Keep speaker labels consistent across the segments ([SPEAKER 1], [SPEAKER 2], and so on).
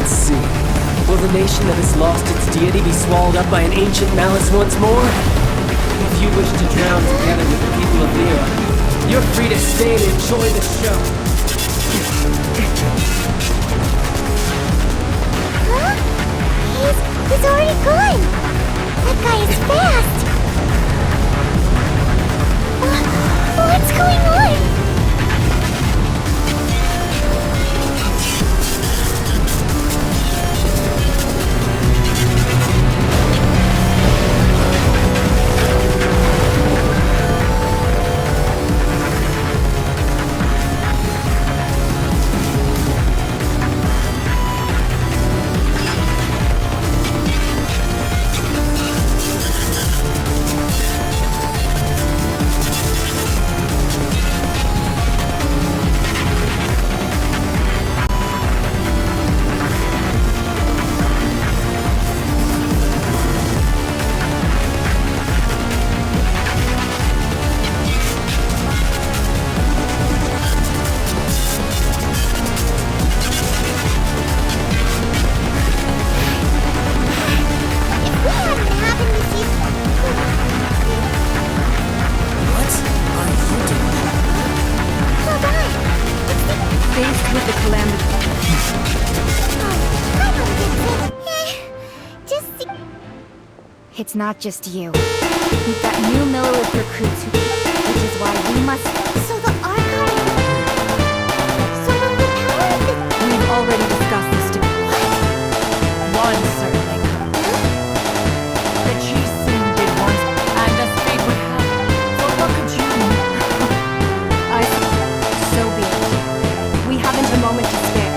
[SPEAKER 1] Let's see. Will the nation that has lost its deity be swallowed up by an ancient malice once more? If you wish to drown together with the people of Lyra, you're free to stay and enjoy the show.
[SPEAKER 2] Huh? He's already gone! That guy is fast! What's going on?
[SPEAKER 3] It's not just you. We've got new Millelith recruits which is why we must...
[SPEAKER 2] So the Archon... So the power of the...
[SPEAKER 3] We've already discussed this to...
[SPEAKER 4] One certainly could. The chief soon did once, and as fate would have it. So what could you...
[SPEAKER 3] So be it. We haven't a moment to spare.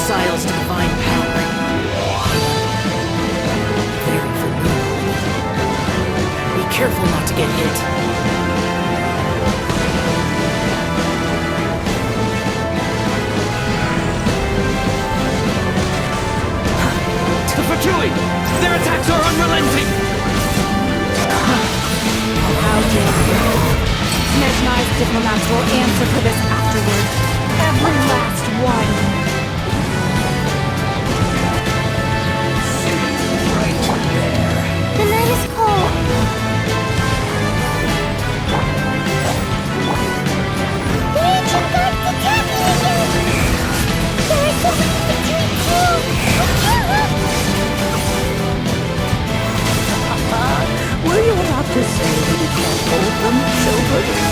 [SPEAKER 4] Sile's divine power. Very familiar. Be careful not to get hit. The Fatui! Their attacks are unrelenting! diplomats will answer for this afterward. Every last one.
[SPEAKER 2] The night is cold. The ancient gods attacking again! There is so much between two! I can't help.
[SPEAKER 4] Were you about to say that you can't hold them, children?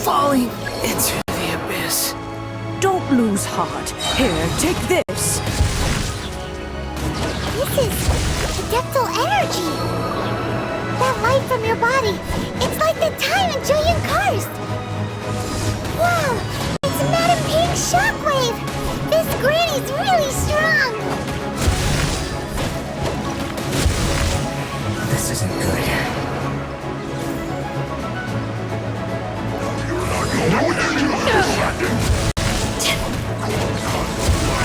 [SPEAKER 1] Falling into the abyss.
[SPEAKER 4] Don't lose heart. Here, take this.
[SPEAKER 2] This is adeptal energy. That light from your body. It's like the time in Julian Karst. Wow, it's Madame Ping's shockwave. This granny's really strong.
[SPEAKER 1] This isn't good.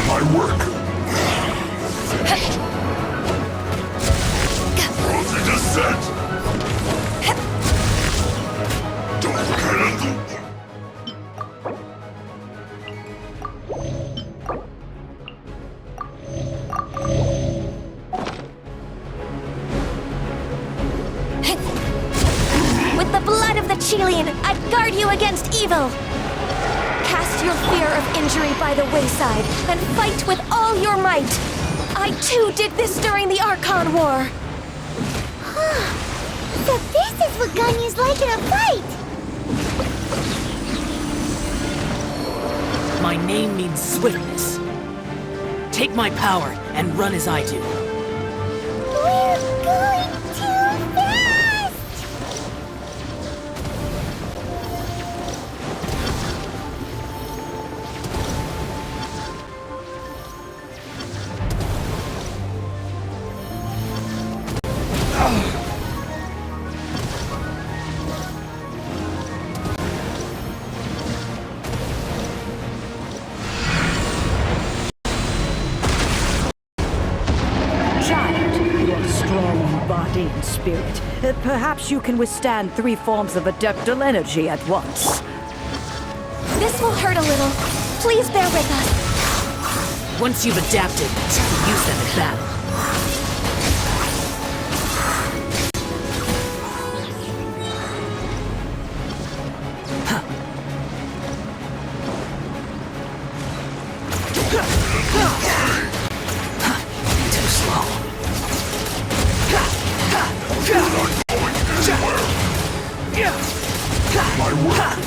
[SPEAKER 5] My work. The descent. Don't handle.
[SPEAKER 2] With the blood of the Chilean, I guard you against evil. Cast your fear of injury by the wayside and fight with all your might. I too did this during the Archon War. So this is what Ganyu's like in a fight.
[SPEAKER 1] My name means swiftness. Take my power and run as I do.
[SPEAKER 2] We're going too fast!
[SPEAKER 4] Child, you are strong in body and spirit. Perhaps you can withstand 3 forms of adeptal energy at once.
[SPEAKER 2] This will hurt a little. Please bear with us.
[SPEAKER 1] Once you've adapted, you can use them in battle. Too slow.
[SPEAKER 5] My work.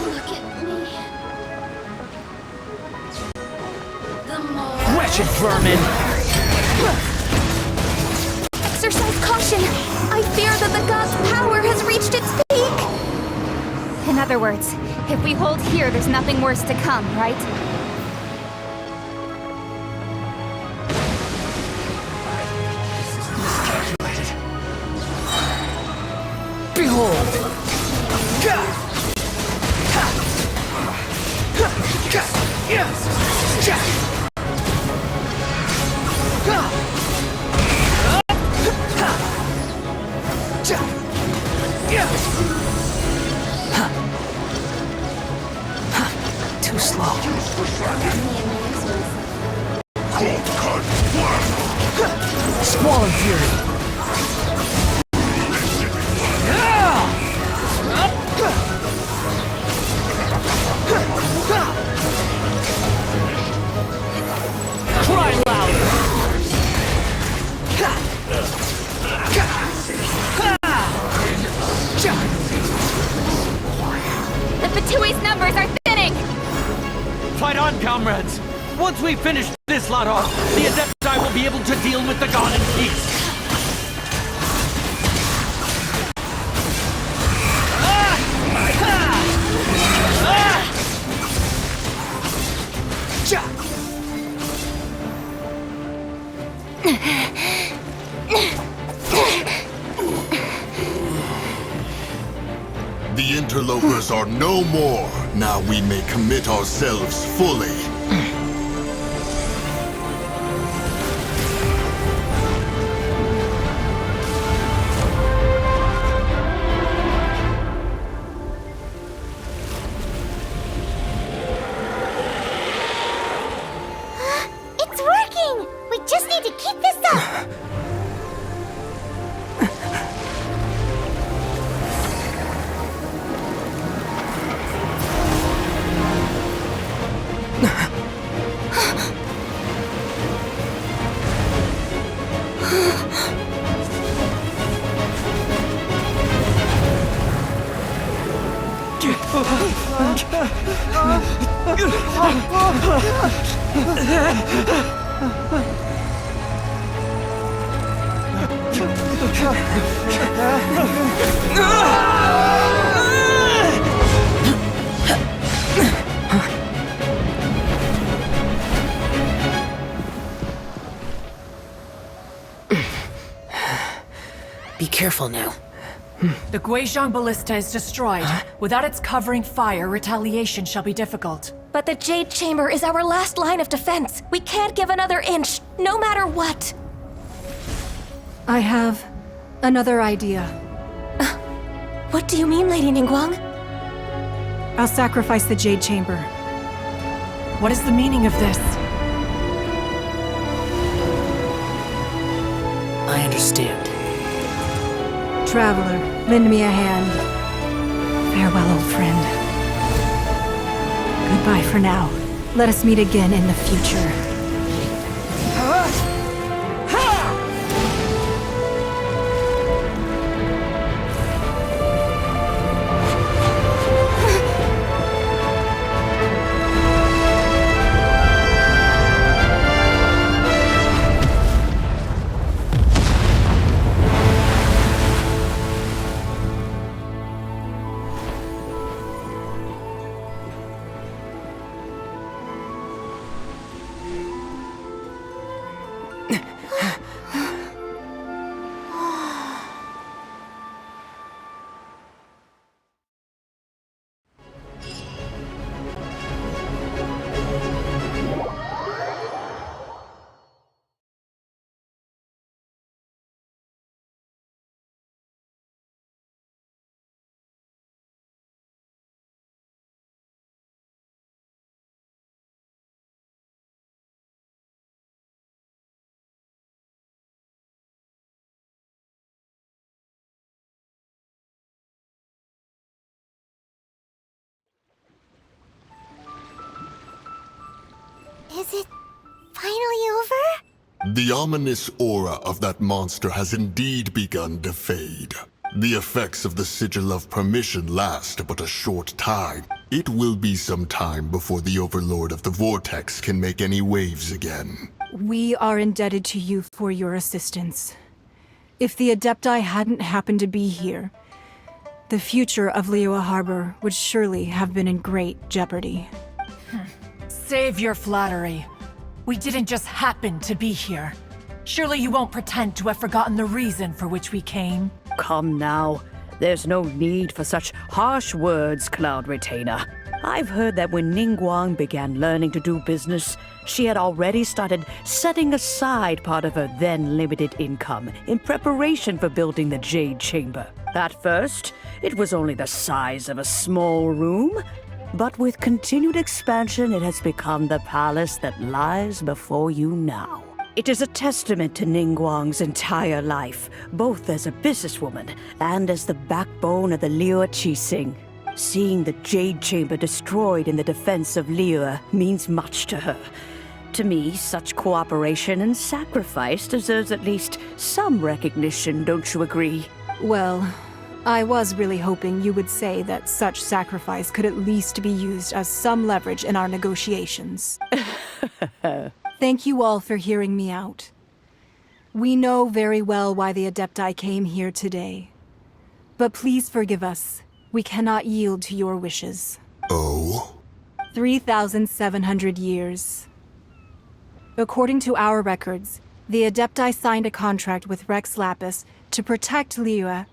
[SPEAKER 2] Look at me.
[SPEAKER 1] Wretched vermin!
[SPEAKER 2] Exercise caution. I fear that the god's power has reached its peak.
[SPEAKER 3] In other words, if we hold here, there's nothing worse to come, right?
[SPEAKER 1] Behold! Too slow.
[SPEAKER 5] Cold cut.
[SPEAKER 1] Squall and fury. Cry louder!
[SPEAKER 3] The Fatui's numbers are thinning!
[SPEAKER 6] Fight on, comrades! Once we finish this lot off, the Adepti will be able to deal with the god in peace.
[SPEAKER 5] The interlopers are no more. Now we may commit ourselves fully.
[SPEAKER 2] It's working! We just need to keep this up!
[SPEAKER 1] Be careful now.
[SPEAKER 4] The Guizhong Ballista is destroyed. Without its covering fire, retaliation shall be difficult.
[SPEAKER 3] But the Jade Chamber is our last line of defense. We can't give another inch, no matter what.
[SPEAKER 7] I have another idea.
[SPEAKER 3] What do you mean, Lady Ningguang?
[SPEAKER 7] I'll sacrifice the Jade Chamber.
[SPEAKER 4] What is the meaning of this?
[SPEAKER 1] I understand.
[SPEAKER 7] Traveler, lend me a hand. Farewell, old friend. Goodbye for now. Let us meet again in the future.
[SPEAKER 2] Is it finally over?
[SPEAKER 5] The ominous aura of that monster has indeed begun to fade. The effects of the Sigil of Permission last but a short time. It will be some time before the Overlord of the Vortex can make any waves again.
[SPEAKER 7] We are indebted to you for your assistance. If the Adepti hadn't happened to be here, the future of Liyue Harbor would surely have been in great jeopardy.
[SPEAKER 4] Save your flattery. We didn't just happen to be here. Surely you won't pretend to have forgotten the reason for which we came.
[SPEAKER 8] Come now. There's no need for such harsh words, Cloud Retainer. I've heard that when Ningguang began learning to do business, she had already started setting aside part of her then limited income in preparation for building the Jade Chamber. At first, it was only the size of a small room, but with continued expansion, it has become the palace that lies before you now. It is a testament to Ningguang's entire life, both as a businesswoman and as the backbone of the Liyue Qixing. Seeing the Jade Chamber destroyed in the defense of Liyue means much to her. To me, such cooperation and sacrifice deserves at least some recognition, don't you agree?
[SPEAKER 7] Well, I was really hoping you would say that such sacrifice could at least be used as some leverage in our negotiations. Thank you all for hearing me out. We know very well why the Adepti came here today. But please forgive us. We cannot yield to your wishes.
[SPEAKER 5] Oh?
[SPEAKER 7] 3,700 years. According to our records, the Adepti signed a contract with Rex Lapis to protect Liyue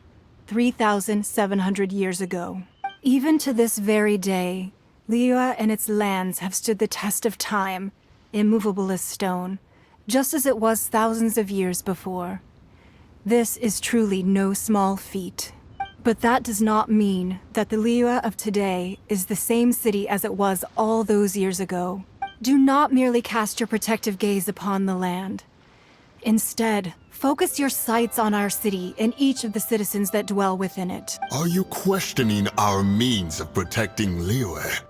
[SPEAKER 7] 3,700 years ago. Even to this very day, Liyue and its lands have stood the test of time, immovable as stone, just as it was thousands of years before. This is truly no small feat. But that does not mean that the Liyue of today is the same city as it was all those years ago. Do not merely cast your protective gaze upon the land. Instead, focus your sights on our city and each of the citizens that dwell within it.
[SPEAKER 5] Are you questioning our means of protecting Liyue?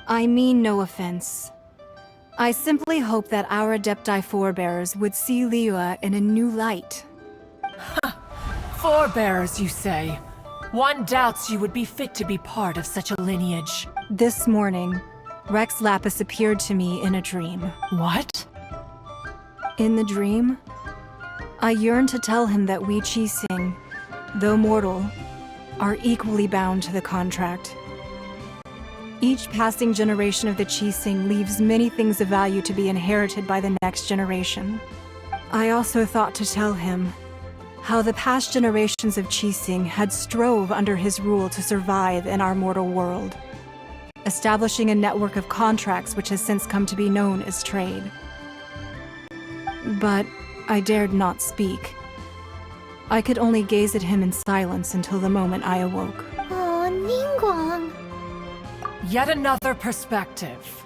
[SPEAKER 7] I mean no offense. I simply hope that our Adepti forebears would see Liyue in a new light.
[SPEAKER 4] Forebears, you say? One doubts you would be fit to be part of such a lineage.
[SPEAKER 7] This morning, Rex Lapis appeared to me in a dream.
[SPEAKER 4] What?
[SPEAKER 7] In the dream, I yearned to tell him that we Qixing, though mortal, are equally bound to the contract. Each passing generation of the Qixing leaves many things of value to be inherited by the next generation. I also thought to tell him how the past generations of Qixing had strove under his rule to survive in our mortal world, establishing a network of contracts which has since come to be known as trade. But I dared not speak. I could only gaze at him in silence until the moment I awoke.
[SPEAKER 2] Oh, Ningguang.
[SPEAKER 4] Yet another perspective.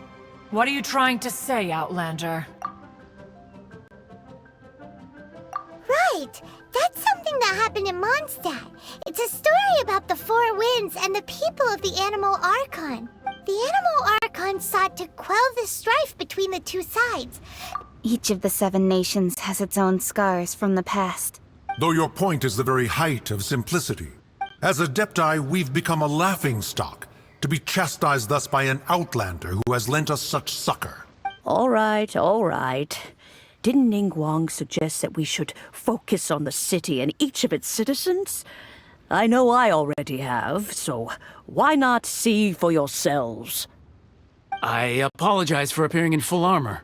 [SPEAKER 4] What are you trying to say, Outlander?
[SPEAKER 2] Right! That's something that happened in Mondstadt. It's a story about the Four Winds and the people of the Animal Archon. The Animal Archon sought to quell the strife between the two sides.
[SPEAKER 3] Each of the 7 nations has its own scars from the past.
[SPEAKER 9] Though your point is the very height of simplicity. As Adepti, we've become a laughingstock, to be chastised thus by an outlander who has lent us such succor.
[SPEAKER 8] All right, all right. Didn't Ningguang suggest that we should focus on the city and each of its citizens? I know I already have, so why not see for yourselves?
[SPEAKER 6] I apologize for appearing in full armor.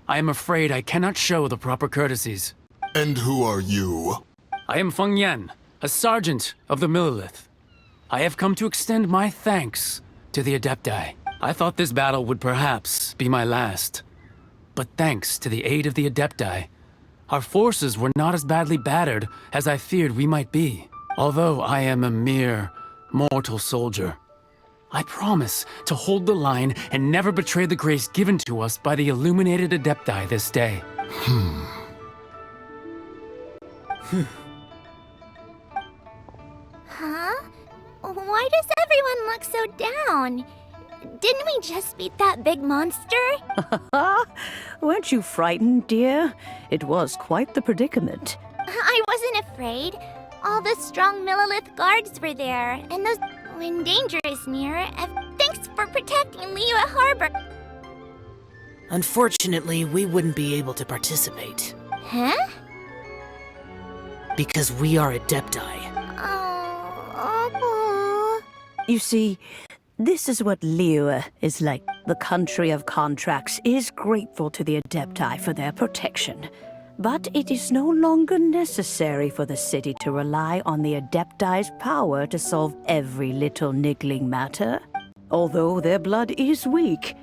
[SPEAKER 6] I am afraid I cannot show the proper courtesies.
[SPEAKER 5] And who are you?
[SPEAKER 6] I am Feng Yan, a sergeant of the Millelith. I have come to extend my thanks to the Adepti. I thought this battle would perhaps be my last. But thanks to the aid of the Adepti, our forces were not as badly battered as I feared we might be. Although I am a mere mortal soldier, I promise to hold the line and never betray the grace given to us by the illuminated Adepti this day.
[SPEAKER 2] Huh? Why does everyone look so down? Didn't we just beat that big monster?
[SPEAKER 8] Weren't you frightened, dear? It was quite the predicament.
[SPEAKER 2] I wasn't afraid. All the strong Millelith guards were there, and those... When danger is near, thanks for protecting Liyue Harbor.
[SPEAKER 10] Unfortunately, we wouldn't be able to participate.
[SPEAKER 2] Huh?
[SPEAKER 10] Because we are Adepti.
[SPEAKER 2] Oh.
[SPEAKER 8] You see, this is what Liyue is like. The country of contracts is grateful to the Adepti for their protection. But it is no longer necessary for the city to rely on the Adepti's power to solve every little niggling matter. Although their blood is weak,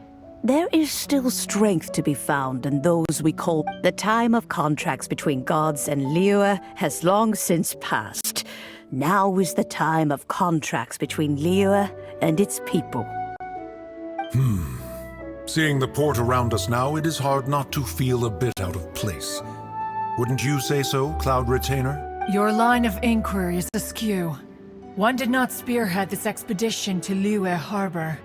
[SPEAKER 8] there is still strength to be found in those we call the time of contracts between gods and Liyue has long since passed. Now is the time of contracts between Liyue and its people.
[SPEAKER 9] Seeing the port around us now, it is hard not to feel a bit out of place. Wouldn't you say so, Cloud Retainer?
[SPEAKER 4] Your line of inquiry is askew. One did not spearhead this expedition to Liyue Harbor.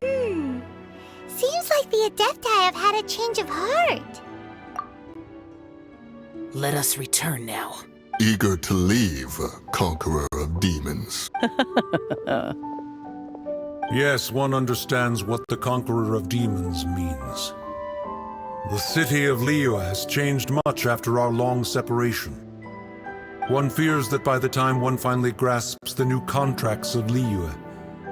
[SPEAKER 2] Seems like the Adepti have had a change of heart.
[SPEAKER 10] Let us return now.
[SPEAKER 5] Eager to leave, Conqueror of Demons.
[SPEAKER 9] Yes, one understands what the Conqueror of Demons means. The city of Liyue has changed much after our long separation. One fears that by the time one finally grasps the new contracts of Liyue,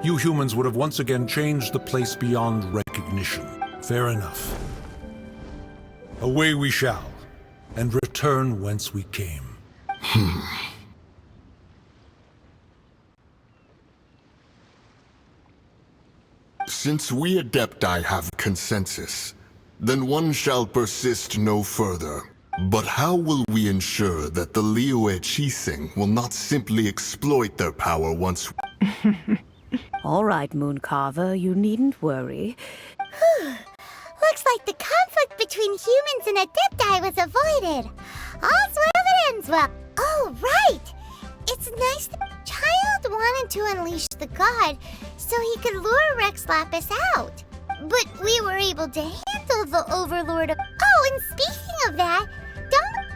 [SPEAKER 9] you humans would have once again changed the place beyond recognition. Fair enough. Away we shall, and return whence we came.
[SPEAKER 5] Since we Adepti have consensus, then one shall persist no further. But how will we ensure that the Liyue Qixing will not simply exploit their power once...
[SPEAKER 8] All right, Mooncarver, you needn't worry.
[SPEAKER 2] Looks like the conflict between humans and Adepti was avoided. All's well that ends well. Oh, right! It's nice the child wanted to unleash the god so he could lure Rex Lapis out. But we were able to handle the Overlord of... Oh, and speaking of that, don't...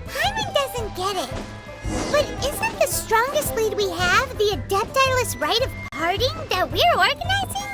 [SPEAKER 2] Paimon doesn't get it. But isn't the strongest lead we have the Adepti-less rite of parting that we're organizing?